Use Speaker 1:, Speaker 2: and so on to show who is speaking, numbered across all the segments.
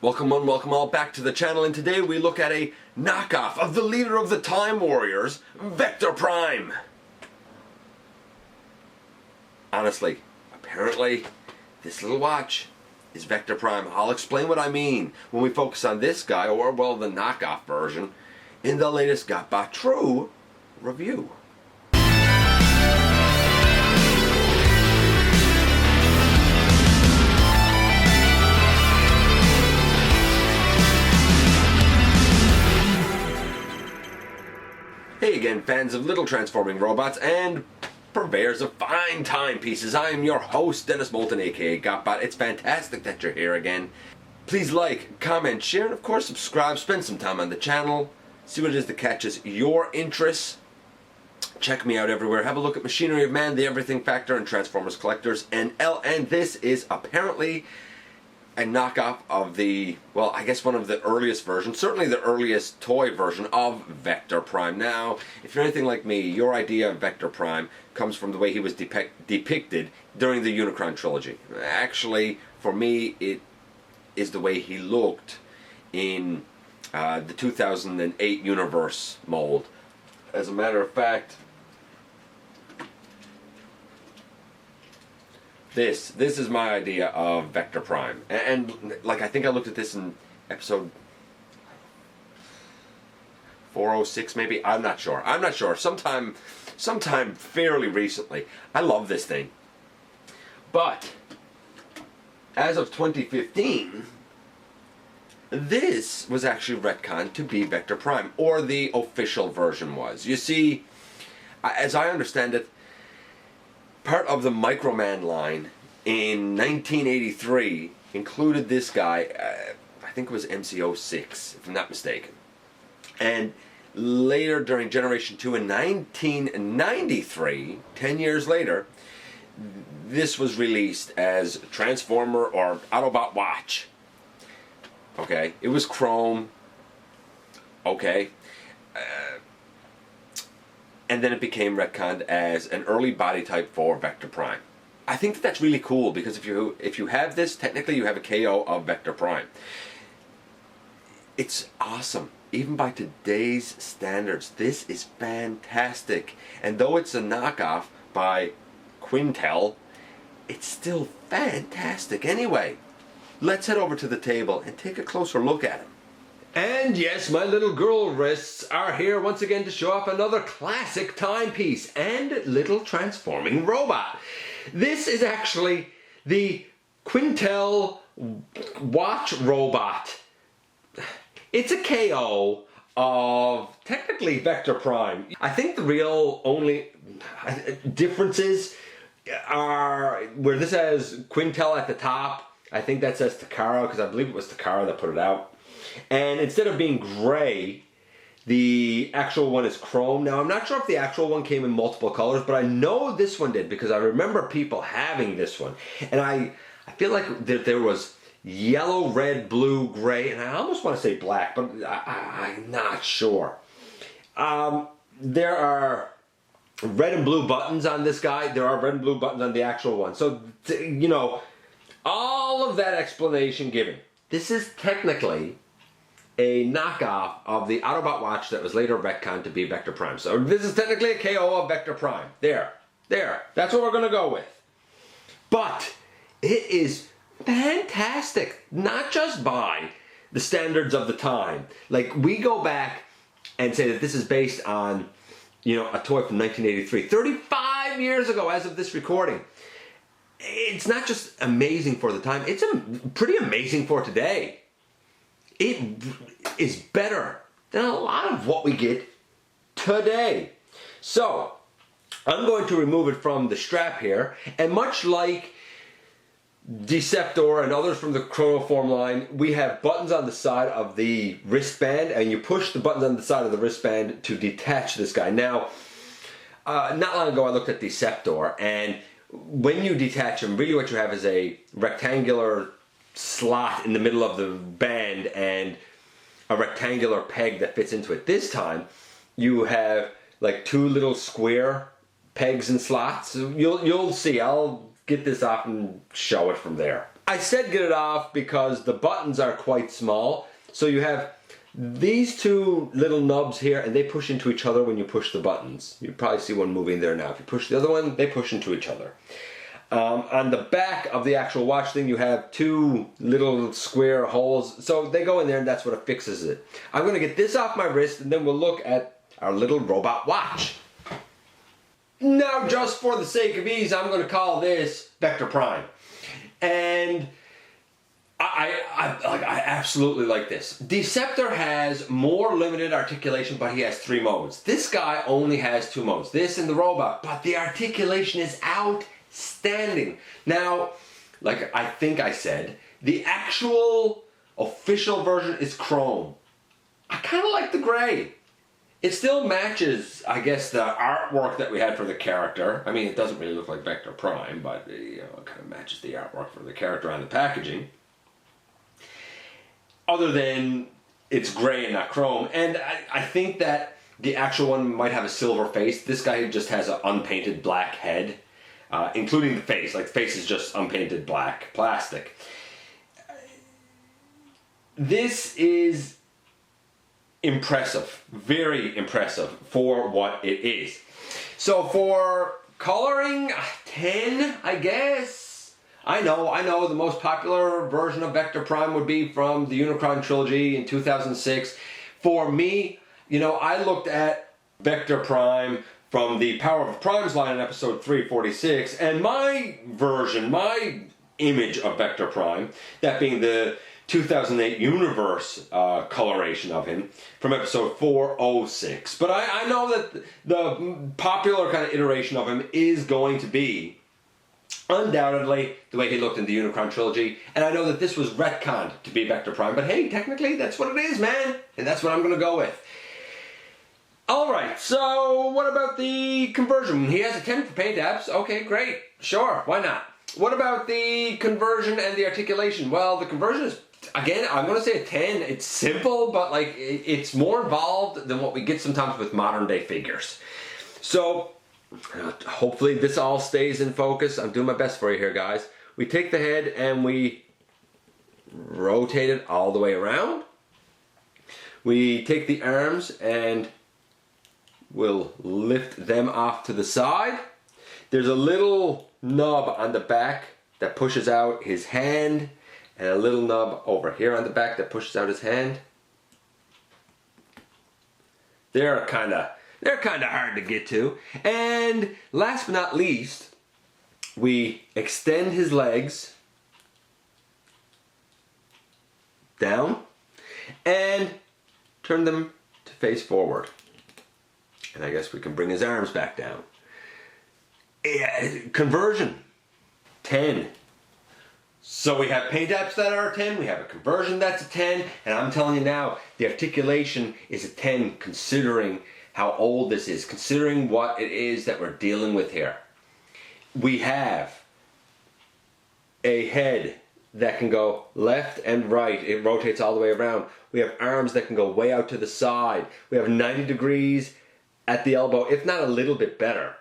Speaker 1: Welcome one, welcome all back to the channel, and today we look at a knockoff of the leader of the Time Warriors, Vector Prime. Honestly, apparently, this little watch is Vector Prime. I'll explain what I mean when we focus on this guy, or well, the knockoff version, in the latest GotBot True review. Hey again, fans of little transforming robots and purveyors of fine timepieces. I am your host, Dennis Moulton, aka GotBot. It's fantastic that you're here again. Please like, comment, share, and of course subscribe. Spend some time on the channel. See what it is that catches your interests. Check me out everywhere. Have a look at Machinery of Man, The Everything Factor, and Transformers Collectors NL. And this is apparently a knockoff of the, well, I guess one of the earliest versions, certainly the earliest toy version of Vector Prime. Now, if you're anything like me, your idea of Vector Prime comes from the way he was depicted during the Unicron trilogy. Actually, for me, it is the way he looked in the 2008 universe mold. As a matter of fact, This is my idea of Vector Prime, and like I think I looked at this in episode 406 maybe. I'm not sure. Sometime fairly recently. I love this thing, but as of 2015, this was actually retconned to be Vector Prime, or the official version was. You see, as I understand it, part of the Microman line in 1983 included this guy, I think it was MC06, if I'm not mistaken. And later during Generation 2 in 1993, 10 years later, this was released as Transformer or Autobot Watch. Okay, it was chrome. Okay. And then it became retconned as an early body type for Vector Prime. I think that that's really cool, because if you have this, technically you have a KO of Vector Prime. It's awesome. Even by today's standards, this is fantastic. And though it's a knockoff by Quintel, it's still fantastic. Anyway, let's head over to the table and take a closer look at it. And yes, my little girl wrists are here once again to show off another classic timepiece and little transforming robot. This is actually the Quintel watch robot. It's a KO of technically Vector Prime. I think the real only differences are where this has Quintel at the top. I think that says Takara, because I believe it was Takara that put it out. And instead of being gray, the actual one is chrome. Now, I'm not sure if the actual one came in multiple colors, but I know this one did, because I remember people having this one. And I feel like there was yellow, red, blue, gray, and I almost want to say black, but I'm not sure. There are red and blue buttons on this guy. There are red and blue buttons on the actual one. So, you know, all of that explanation given. This is technically a knockoff of the Autobot Watch that was later retconned to be Vector Prime. So this is technically a KO of Vector Prime. There. That's what we're going to go with. But it is fantastic, not just by the standards of the time. Like, we go back and say that this is based on, you know, a toy from 1983, 35 years ago as of this recording. It's not just amazing for the time, it's pretty amazing for today. It is better than a lot of what we get today. So, I'm going to remove it from the strap here, and much like Deceptor and others from the Chronoform line, we have buttons on the side of the wristband, and you push the buttons on the side of the wristband to detach this guy. Now, not long ago I looked at Deceptor, and when you detach him, really what you have is a rectangular slot in the middle of the band and a rectangular peg that fits into it. This time, you have like two little square pegs and slots. You'll see. I'll get this off and show it from there. I said get it off because the buttons are quite small. So you have these two little nubs here, and they push into each other when you push the buttons. You probably see one moving there now. If you push the other one, they push into each other. On the back of the actual watch thing, you have two little square holes. So they go in there, and that's what fixes it. I'm going to get this off my wrist, and then we'll look at our little robot watch. Now, just for the sake of ease, I'm going to call this Vector Prime. And I absolutely like this. Deceptor has more limited articulation, but he has 3 modes. This guy only has 2 modes, this and the robot, but the articulation is outstanding. Now, like I think I said, the actual official version is chrome. I kind of like the gray. It still matches, I guess, the artwork that we had for the character. I mean, it doesn't really look like Vector Prime, but you know, it kind of matches the artwork for the character on the packaging. Other than it's gray and not chrome. And I think that the actual one might have a silver face. This guy just has an unpainted black head, including the face. Like, the face is just unpainted black plastic. This is impressive, very impressive for what it is. So for coloring, 10, I guess. I know the most popular version of Vector Prime would be from the Unicron trilogy in 2006. For me, you know, I looked at Vector Prime from the Power of Primes line in episode 346, and my version, my image of Vector Prime, that being the 2008 Universe coloration of him from episode 406. But I know that the popular kind of iteration of him is going to be undoubtedly the way he looked in the Unicron trilogy, and I know that this was retconned to be Vector Prime, but hey, technically that's what it is, man, and that's what I'm going to go with. Alright, so what about the conversion? He has a 10 for paint apps. Okay, great. Sure, why not? What about the conversion and the articulation? Well, the conversion is, again, I'm going to say a 10. It's simple, but like it's more involved than what we get sometimes with modern day figures. So hopefully this all stays in focus. I'm doing my best for you here, guys. We take the head and we rotate it all the way around. We take the arms and we'll lift them off to the side. There's a little nub on the back that pushes out his hand, and a little nub over here on the back that pushes out his hand. They're kind of hard to get to. And last but not least, we extend his legs down and turn them to face forward. And I guess we can bring his arms back down. Conversion, 10. So we have paint apps that are a 10, we have a conversion that's a 10, and I'm telling you now, the articulation is a 10 considering how old this is, considering what it is that we're dealing with here. We have a head that can go left and right. It rotates all the way around. We have arms that can go way out to the side. We have 90 degrees at the elbow, if not a little bit better.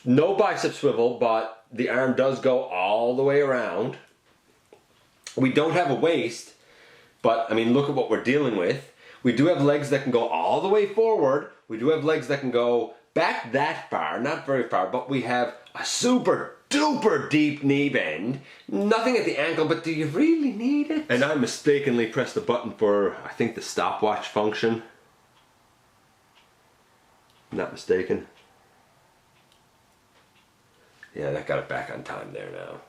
Speaker 1: No bicep swivel, but the arm does go all the way around. We don't have a waist, but I mean, look at what we're dealing with. We do have legs that can go all the way forward. We do have legs that can go back that far, not very far, but we have a super duper deep knee bend. Nothing at the ankle, but do you really need it? And I mistakenly pressed the button for, I think, the stopwatch function. Not mistaken. Yeah, that got it back on time there now.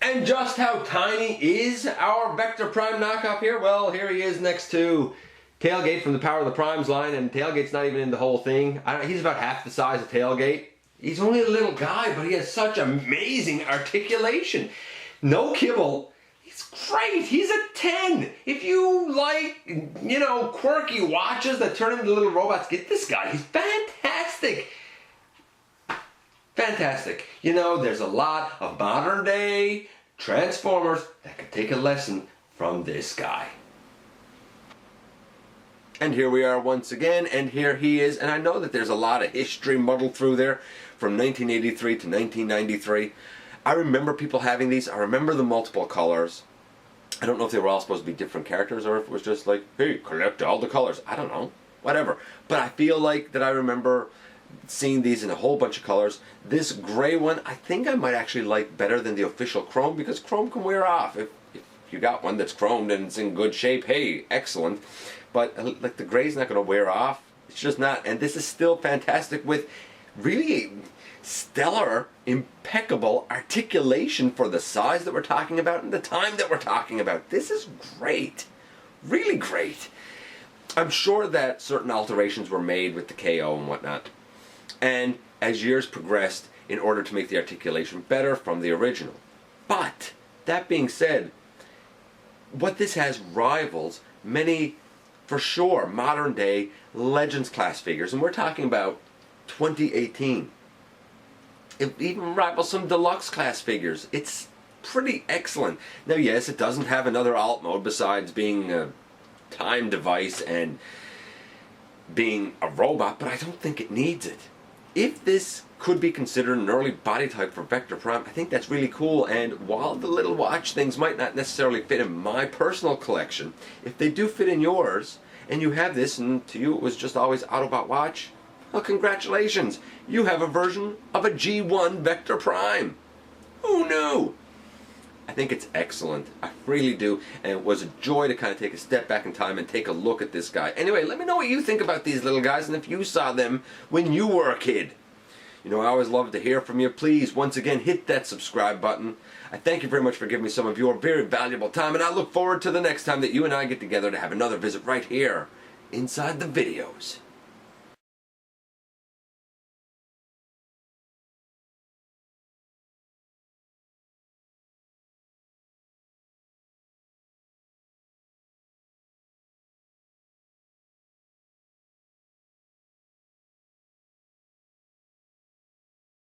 Speaker 1: And just how tiny is our Vector Prime knockoff here? Well, here he is next to Tailgate from the Power of the Primes line, and Tailgate's not even in the whole thing. He's about half the size of Tailgate. He's only a little guy, but he has such amazing articulation. No kibble. He's great. He's a 10. If you like, you know, quirky watches that turn into little robots, get this guy. He's fantastic. Fantastic. You know, there's a lot of modern day Transformers that could take a lesson from this guy. And here we are once again, and here he is, and I know that there's a lot of history muddled through there from 1983 to 1993. I remember people having these. I remember the multiple colors. I don't know if they were all supposed to be different characters or if it was just like, hey, collect all the colors. I don't know. Whatever. But I feel like that I remember seeing these in a whole bunch of colors. This gray one, I think I might actually like better than the official chrome, because chrome can wear off. If you got one that's chromed and it's in good shape, hey, excellent. But like the gray's not going to wear off. It's just not. And this is still fantastic with really stellar, impeccable articulation for the size that we're talking about and the time that we're talking about. This is great. Really great. I'm sure that certain alterations were made with the KO and whatnot. And as years progressed, in order to make the articulation better from the original. But, that being said, what this has rivals many, for sure, modern day Legends class figures. And we're talking about 2018. It even rivals some deluxe class figures. It's pretty excellent. Now yes, it doesn't have another alt mode besides being a time device and being a robot, but I don't think it needs it. If this could be considered an early body type for Vector Prime, I think that's really cool. And while the little watch things might not necessarily fit in my personal collection, if they do fit in yours, and you have this, and to you it was just always Autobot Watch, well, congratulations! You have a version of a G1 Vector Prime. Who knew? I think it's excellent. I really do. And it was a joy to kind of take a step back in time and take a look at this guy. Anyway, let me know what you think about these little guys and if you saw them when you were a kid. You know, I always love to hear from you. Please, once again, hit that subscribe button. I thank you very much for giving me some of your very valuable time, and I look forward to the next time that you and I get together to have another visit right here inside the videos.